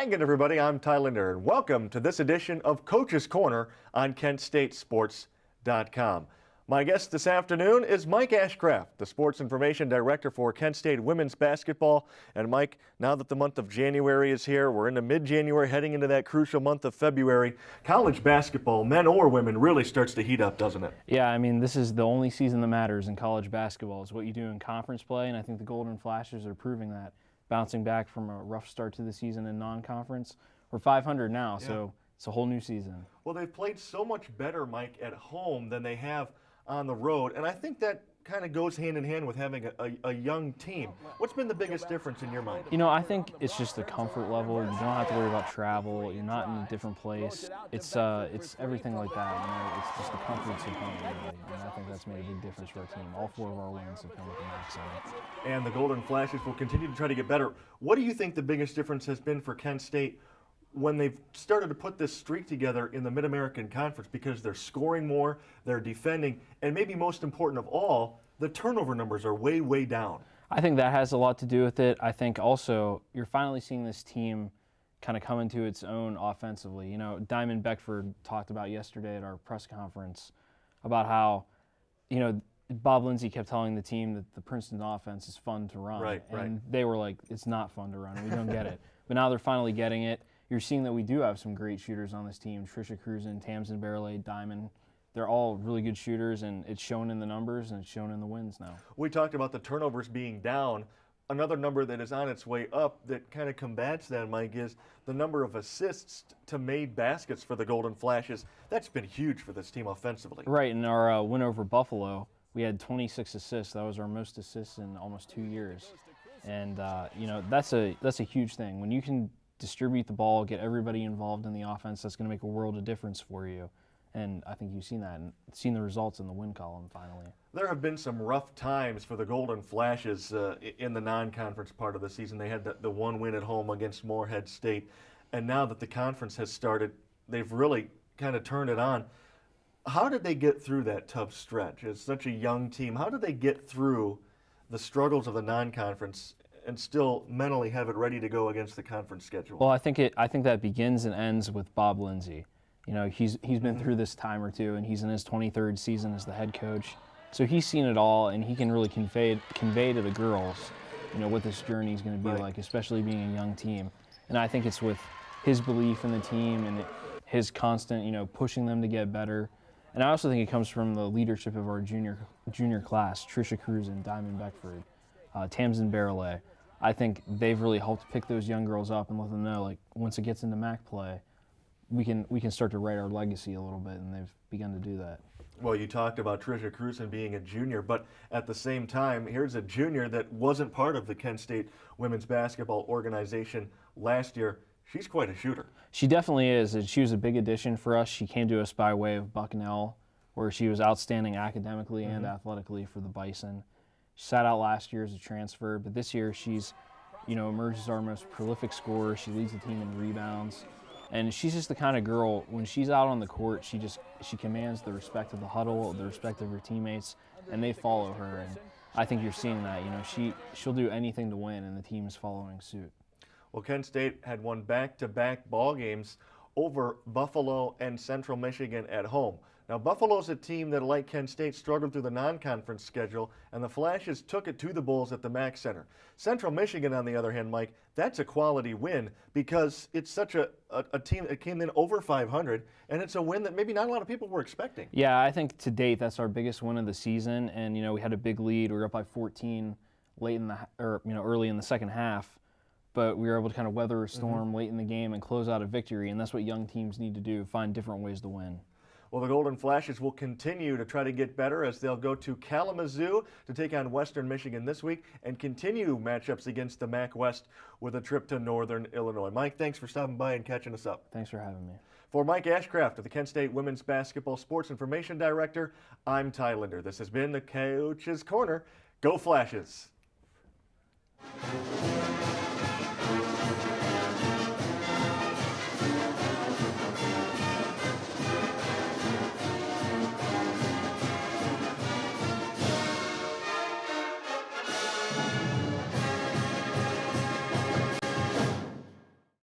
again, everybody. I'm Ty Linder, and welcome to this edition of Koaches Korner on KentStateSports.com. My guest this afternoon is Mike Ashcraft, the Sports Information Director for Kent State Women's Basketball. And Mike, now that the month of January is here, we're into mid-January, heading into that crucial month of February. College basketball, men or women, really starts to heat up, doesn't it? Yeah, I mean, this is the only season that matters in college basketball is what you do in conference play, and I think the Golden Flashes are proving that. Bouncing back from a rough start to the season in non-conference. We're 500 now, so it's a whole new season. Well, they've played so much better, Mike, at home than they have on the road, and I think that kind of goes hand in hand with having a young team. What's been the biggest difference in your mind? You know, I think it's just the comfort level. You don't have to worry about travel. You're not in a different place. It's everything like that. You know, it's just the comforts of home, really. And I think that's made a big difference for our team. All 4 of our wins have come with the MAC Center. And the Golden Flashes will continue to try to get better. What do you think the biggest difference has been for Kent State when they've started to put this streak together in the Mid-American Conference, because they're scoring more, they're defending, and maybe most important of all, the turnover numbers are way, way down? I think that has a lot to do with it. I think also you're finally seeing this team kind of come into its own offensively. You know, Diamond Beckford talked about yesterday at our press conference about how, you know, Bob Lindsey kept telling the team that the Princeton offense is fun to run. Right. They were like, it's not fun to run. We don't get it. But now they're finally getting it. You're seeing that we do have some great shooters on this team. Trisha Cruzan, Tamsin Barrelay, Diamond. They're all really good shooters, and it's shown in the numbers and it's shown in the wins now. We talked about the turnovers being down. Another number that is on its way up that kind of combats that, Mike, is the number of assists to made baskets for the Golden Flashes. That's been huge for this team offensively. Right, in our win over Buffalo, we had 26 assists. That was our most assists in almost 2 years. And, you know, that's a huge thing. When you can distribute the ball, get everybody involved in the offense, that's going to make a world of difference for you. And I think you've seen that and seen the results in the win column finally. There have been some rough times for the Golden Flashes in the non-conference part of the season. They had the one win at home against Morehead State. And now that the conference has started, they've really kind of turned it on. How did they get through that tough stretch? As such a young team, how did they get through the struggles of the non-conference and still mentally have it ready to go against the conference schedule? Well, I think that begins and ends with Bob Lindsey. You know, he's been through this time or two, and he's in his 23rd season as the head coach. So he's seen it all, and he can really convey to the girls, you know, what this journey is going to be like, especially being a young team. And I think it's with his belief in the team and his constant, you know, pushing them to get better. And I also think it comes from the leadership of our junior class, Trisha Cruzan, Diamond Beckford, Tamsin Barrelay. I think they've really helped pick those young girls up and let them know, like, once it gets into MAC play, we can start to write our legacy a little bit, and they've begun to do that. Well, you talked about Trisha Cruzan being a junior, but at the same time, here's a junior that wasn't part of the Kent State women's basketball organization last year. She's quite a shooter. She definitely is, and she was a big addition for us. She came to us by way of Bucknell, where she was outstanding academically and athletically for the Bison. She sat out last year as a transfer, but this year she's, you know, emerged as our most prolific scorer. She leads the team in rebounds. And she's just the kind of girl, when she's out on the court, she commands the respect of the huddle, the respect of her teammates, and they follow her. And I think you're seeing that. You know, she'll do anything to win, and the team's following suit. Well, Kent State had won back-to-back ball games over Buffalo and Central Michigan at home. Now, Buffalo's a team that, like Kent State, struggled through the non-conference schedule, and the Flashes took it to the Bulls at the MAC Center. Central Michigan, on the other hand, Mike, that's a quality win because it's such a team that came in over 500, and it's a win that maybe not a lot of people were expecting. Yeah, I think to date that's our biggest win of the season, and you know we had a big lead. We were up by 14 early in the second half, but we were able to kind of weather a storm late in the game and close out a victory, and that's what young teams need to do: find different ways to win. Well, the Golden Flashes will continue to try to get better as they'll go to Kalamazoo to take on Western Michigan this week and continue matchups against the MAC West with a trip to Northern Illinois. Mike, thanks for stopping by and catching us up. Thanks for having me. For Mike Ashcraft, the Kent State Women's Basketball Sports Information Director, I'm Ty Linder. This has been the Koaches Korner. Go Flashes!